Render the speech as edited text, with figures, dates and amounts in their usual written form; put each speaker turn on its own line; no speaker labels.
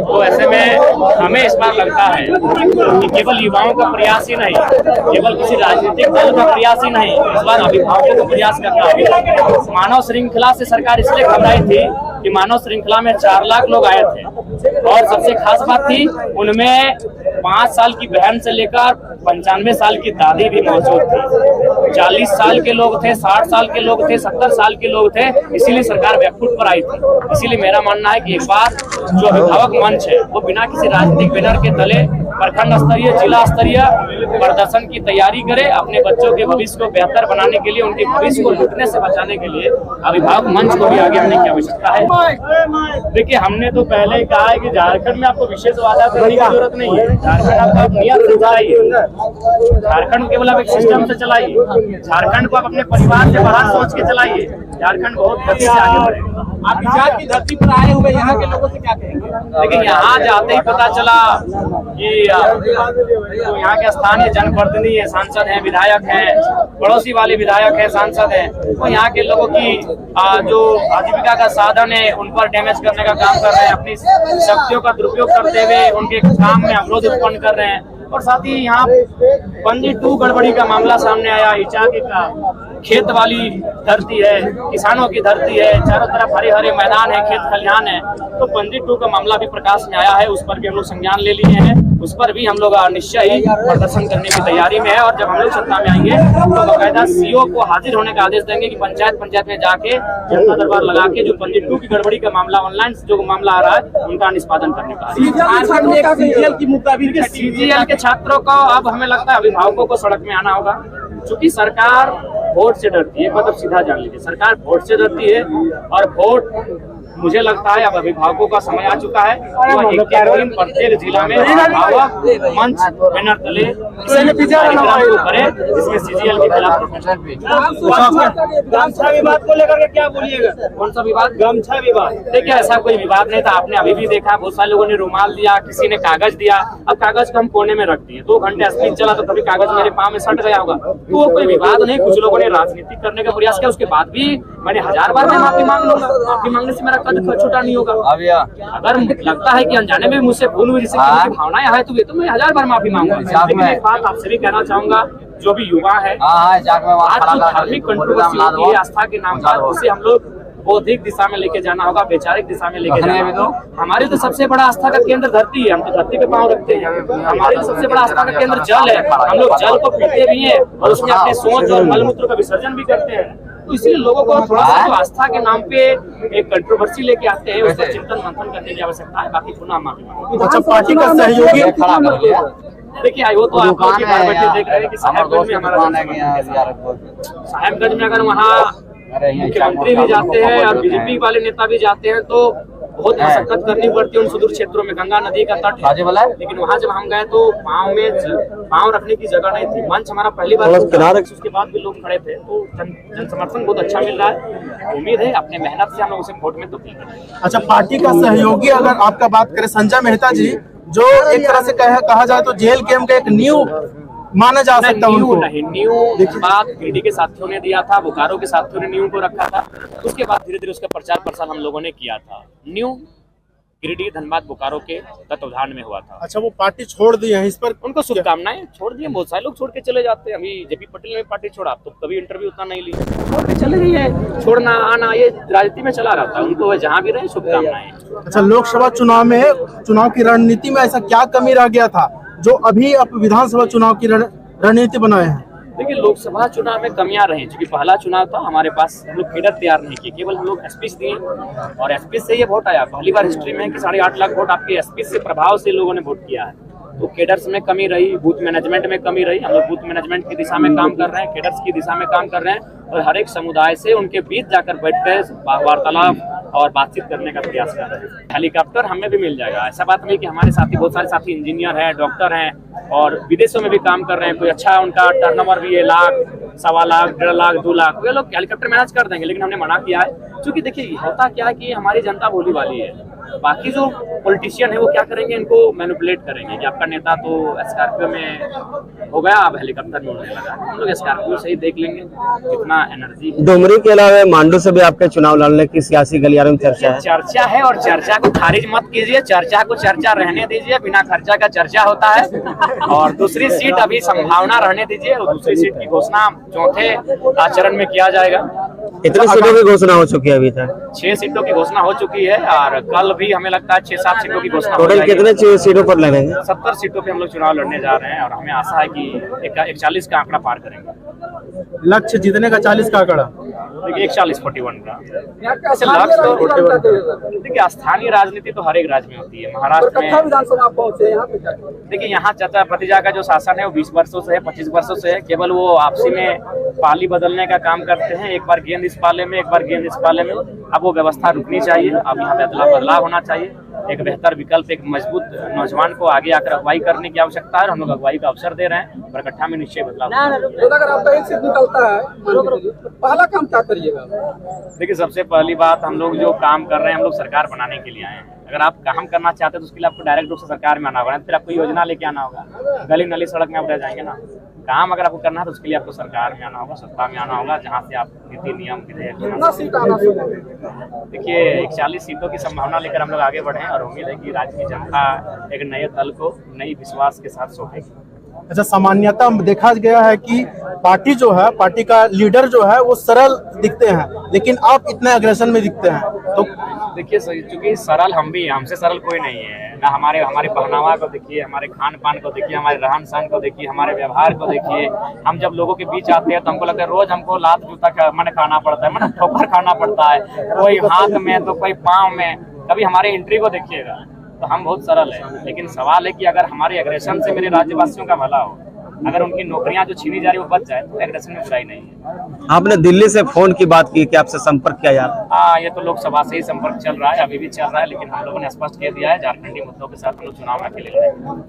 तो ऐसे में हमें इस बार लगता है कि केवल युवाओं का प्रयास ही नहीं, केवल किसी राजनीतिक दल का प्रयास ही नहीं, इस बार अभिभावकों को प्रयास करना होगा। मानव श्रृंखला से सरकार इसलिए घबराई थी कि मानव श्रृंखला में 4 लाख लोग आए थे और सबसे खास बात थी उनमें 5 साल की बहन से लेकर 95 साल की दादी भी मौजूद थी। 40 साल के लोग थे, 60 साल के लोग थे, 70 साल के लोग थे, इसीलिए सरकार बैकफुट पर आई थी। इसीलिए मेरा मानना है कि एक बार जो अभिभावक मंच है वो बिना किसी राजनीतिक बैनर के तले प्रखंड स्तरीय, जिला स्तरीय प्रदर्शन की तैयारी करे, अपने बच्चों के भविष्य को बेहतर बनाने के लिए, उनके भविष्य को लूटने से बचाने के लिए अभिभावक मंच को भी आगे आने की आवश्यकता है। देखिए, हमने तो पहले ही कहा है कि झारखंड में आपको विशेष वादा करने की जरूरत नहीं है। झारखंड आपको नियत से चलाइए, झारखंड केवल आप एक सिस्टम से चलाइए, झारखंड को आप अपने परिवार से बाहर सोच के चलाइए, झारखंड बहुत गति से आगे बढ़ेगा।
आप गुजरात की धरती पर आए हुए यहाँ के लोगों से क्या कहेंगे?
लेकिन यहाँ जाते ही पता चला कि तो यहाँ के स्थानीय जनप्रतिनिधि है, सांसद हैं, विधायक हैं, पड़ोसी वाले विधायक हैं, सांसद हैं, तो यहाँ के लोगों की जो आजीविका का साधन है उन पर डैमेज करने का काम कर रहे हैं, अपनी शक्तियों का दुरुपयोग करते हुए उनके काम में अवरोध उत्पन्न कर रहे हैं। और साथ ही यहाँ पंजी 2 गड़बड़ी का मामला सामने आया। इचाकी का खेत वाली धरती है, किसानों की धरती है, चारों तरफ हरे हरे मैदान है, खेत खलिहान है, तो पंजी 2 का मामला भी प्रकाश में आया है। उस पर भी हम लोग संज्ञान ले लिए हैं, उस पर भी हम लोग निश्चय ही प्रदर्शन करने की तैयारी में है। और जब हम लोग सत्ता में आएंगे तो बाकायदा सीओ को हाजिर होने का आदेश देंगे कि पंचायत में जाके जनता दरबार लगा के जो पंजी 2 की गड़बड़ी का मामला, ऑनलाइन जो मामला आ रहा है, उनका निष्पादन करने का।
सीजीएल की मुद्दा भी,
सीजीएल के छात्रों को अब हमें लगता है अभिभावकों को सड़क में आना होगा, क्योंकि सरकार वोट से डरती है। मतलब सीधा जान लीजिए, सरकार वोट से डरती है और वोट मुझे लगता है अब अभिभावकों का समय आ चुका है। तो एक प्रत्येक जिला में अभिभावक मंच बैनर तले करे, जिसमें सीजीएल के खिलाफ
गमछा विवाद को लेकर के क्या बोलिएगा?
कौन सा विवाद?
गमछा विवाद।
देखिए, ऐसा कोई विवाद नहीं था। आपने अभी भी देखा, बहुत सारे लोगों ने रुमाल दिया, किसी ने कागज दिया। अब कागज को हम कोने में रख दिए, 2 घंटे स्पीच चला तो कभी कागज मेरे पाँव में सट गया होगा, तो वो कोई विवाद नहीं। कुछ लोगों ने राजनीति करने का प्रयास किया, उसके बाद भी मैंने 1000 बार मैं माफी मांग लूंगा। माफी मांगने से मेरा कद छोटा नहीं होगा। अगर लगता है कि अनजाने में मुझसे भूल हुई, जिससे भावनाएं आए, तो ये तो मैं 1000 बार माफी मांगूंगा। लेकिन एक बात आपसे भी कहना चाहूंगा, जो भी युवा है, आज जो धार्मिक कंट्रोवर्सी होती है आस्था के नाम पर, उसे हम लोग बौद्धिक दिशा में लेके जाना होगा, वैचारिक दिशा में लेके जाना होगा। हमारे तो सबसे बड़ा आस्था का केंद्र धरती है, हम तो धरती पे पांव रखते हैं। हमारे तो सबसे बड़ा आस्था का केंद्र जल है, हम लोग जल को पीते भी हैं और उसमें अपने सोच और मलमूत्र का विसर्जन भी करते हैं। तो इसलिए लोगों को थोड़ा सा जो आस्था के नाम पे एक कंट्रोवर्सी लेके आते हैं, उस पर चिंतन मंथन करने की आवश्यकता है। बाकी पुनः माफी।
अच्छा, पार्टी का सहयोगी
देखिए, वो तो आप लोग बैठे देख रहे हैं कि साहेबगंज में हमारा, साहेबगंज में अगर वहाँ मुख्यमंत्री भी जाते हैं और बीजेपी वाले नेता भी जाते हैं तो बहुत मशक्कत करनी पड़ती है उन सुदूर क्षेत्रों में। गंगा नदी का तट है, लेकिन वहाँ जब हम गए तो पाँव रखने की जगह नहीं थी। मंच हमारा पहली बार, उसके बाद भी लोग खड़े थे, तो जन समर्थन बहुत अच्छा मिल रहा है। उम्मीद है अपने मेहनत से हम लोग उसे वोट में तब्दील करेंगे।
अच्छा, पार्टी का सहयोगी अगर आपका बात करें, संजय मेहता जी, जो एक तरह से कहा जाए तो जेल गेम का एक न्यू माना जा सकता है।
न्यू बात गिरिडीह के साथियों ने दिया था, बोकारो के साथियों ने न्यू को रखा था, उसके बाद धीरे धीरे उसका प्रचार प्रसार हम लोगों ने किया था। न्यू गिरिडीह, धनबाद, बोकारो के तत्वाधान में हुआ था।
अच्छा, वो पार्टी छोड़ दी है, इस पर
उनको शुभकामनाएं। छोड़ दिए, बहुत सारे लोग छोड़ के चले जाते हैं। अभी जेपी पटेल ने पार्टी छोड़ा, तो कभी इंटरव्यू उतना नहीं ली, छोड़ के चले गई है। छोड़ना आना ये राजनीति में चला रहता है, उनको जहाँ भी रहे शुभकामनाएं।
अच्छा, लोकसभा चुनाव में, चुनाव की रणनीति में ऐसा क्या कमी रह गया था जो अभी आप विधानसभा चुनाव की रणनीति बनाए हैं?
देखिए, लोकसभा चुनाव में कमियां रही, क्योंकि पहला चुनाव था, हमारे पास हम लोग कैडर तैयार नहीं किए, केवल हम लोग एसपी दिए और एसपी से ये वोट आया। पहली बार हिस्ट्री में कि 8.5 लाख वोट आपके एसपी से प्रभाव से लोगों ने वोट किया है। तो कैडर्स में कमी रही, बूथ मैनेजमेंट में कमी रही। हम लोग बूथ मैनेजमेंट की दिशा में काम कर रहे हैं, कैडर्स की दिशा में काम कर रहे हैं और हर एक समुदाय से उनके बीच जाकर बैठकर वार्तालाप और बातचीत करने का प्रयास कर रहे हैं। हेलीकॉप्टर हमें भी मिल जाएगा। ऐसा बात नहीं कि हमारे साथी, बहुत सारे साथी इंजीनियर हैं, डॉक्टर हैं और विदेशों में भी काम कर रहे हैं। कोई अच्छा उनका टर्नओवर भी है, 1 लाख, 1.25 लाख, 1.5 लाख, 2 लाख, वे लोग हेलीकॉप्टर मैनेज कर देंगे। लेकिन हमने मना किया है, क्योंकि देखिए होता क्या है कि हमारी जनता भोली वाली है। बाकी जो पॉलिटिशियन है वो क्या करेंगे, इनको मैनिपुलेट करेंगे कि आपका नेता तो स्कॉर्पियो में हो गया, अब हेलीकॉप्टर में उड़ने लगा। हम लोग स्कॉर्पियो से ही देख लेंगे कितना एनर्जी है।
डुमरी के अलावा मांडू से भी आपके चुनाव लड़ने की सियासी गलियारों में चर्चा है।
चर्चा है, और चर्चा को खारिज मत कीजिए, चर्चा को चर्चा रहने दीजिए। बिना खर्चा का चर्चा होता है। और दूसरी सीट अभी संभावना रहने दीजिए, और दूसरी सीट की घोषणा चौथे चरण में किया जाएगा।
इतनी सीटों की घोषणा हो चुकी है अभी तक?
6 सीटों की घोषणा हो चुकी है, और कल भी हमें लगता है 6-7 सीटों की घोषणा हो
टोटल
जाएगी।
कितने सीटों पर लड़ेंगे?
70 सीटों पे हम लोग चुनाव लड़ने जा रहे हैं, और हमें आशा है कि 41 का आंकड़ा पार करेंगे।
लक्ष्य जीतने का 40 का आंकड़ा,
देखिए 41-41 का ऐसे लक्ष्य तो देखिए, स्थानीय राजनीति तो हर एक राज्य में होती है। महाराष्ट्र में
विधानसभा पहुंचे यहाँ पे
देखिए, यहाँ चाचा भतीजा का जो शासन है वो 20 वर्षों से है, 25 वर्षों से है। केवल वो आपसी में पाली बदलने का काम करते हैं, एक बार गेंद इस पाले में, एक बार गेंद इस पाले में। अब वो व्यवस्था रुकनी चाहिए, अब यहाँ बदलाव होना चाहिए। एक बेहतर विकल्प, एक मजबूत नौजवान को आगे आकर अगुवाई करने की आवश्यकता है। हम लोग अगुवाई का अवसर दे रहे हैं, बरकट्ठा में निश्चय बदलाव।
तो अगर आपका एक सीट निकलता है तो पहला काम क्या करिएगा?
देखिए, सबसे पहली बात, हम लोग जो काम कर रहे हैं, हम लोग सरकार बनाने के लिए आए हैं। अगर आप काम करना चाहते हैं तो उसके लिए आपको डायरेक्ट रूप से सरकार में आना होगा, फिर आपको योजना लेके आना होगा। गली नली सड़क में आप रह जाएंगे ना। काम अगर आपको करना है तो उसके लिए आपको सरकार में आना होगा, सत्ता में आना होगा, जहाँ से आप नीति नियम विधेयक।
कितना सीट आना चाहिए?
देखिए, 41 सीटों की संभावना लेकर हम लोग आगे बढ़े हैं, और उम्मीद है कि राज्य की जनता एक नए दल को नई विश्वास के साथ सौंपेगी।
अच्छा, सामान्यतः देखा गया है कि पार्टी जो है, पार्टी का लीडर जो है वो सरल दिखते हैं, लेकिन आप इतने अग्रेशन में दिखते हैं। तो
देखिए, चूंकि सरल हम भी हैं, हमसे सरल कोई नहीं है ना। हमारे पहनावा को देखिए, हमारे खान पान को देखिए, हमारे रहन सहन को देखिए, हमारे व्यवहार को देखिए। हम जब लोगों के बीच आते हैं तो हमको लगता है रोज हमको लात जूता का मैंने खाना पड़ता है, मैंने ठोकर खाना पड़ता है, कोई हाथ में तो कोई पाँव में। कभी हमारे एंट्री को देखिएगा तो हम बहुत सरल है, लेकिन सवाल है कि अगर हमारे एग्रेशन से मेरे राज्यवासियों का भला हो, अगर उनकी नौकरियां जो छीनी जा रही है वो बच जाए, तो एग्रेशन में बुराई नहीं है।
आपने दिल्ली से फोन की बात की कि आपसे संपर्क किया जा रहा है?
ये तो लोकसभा से ही संपर्क चल रहा है, अभी भी चल रहा है, लेकिन हम लोगों ने स्पष्ट कह दिया है, झारखंडी मुद्दों के साथ हम लोग चुनाव में अकेले लड़ेंगे।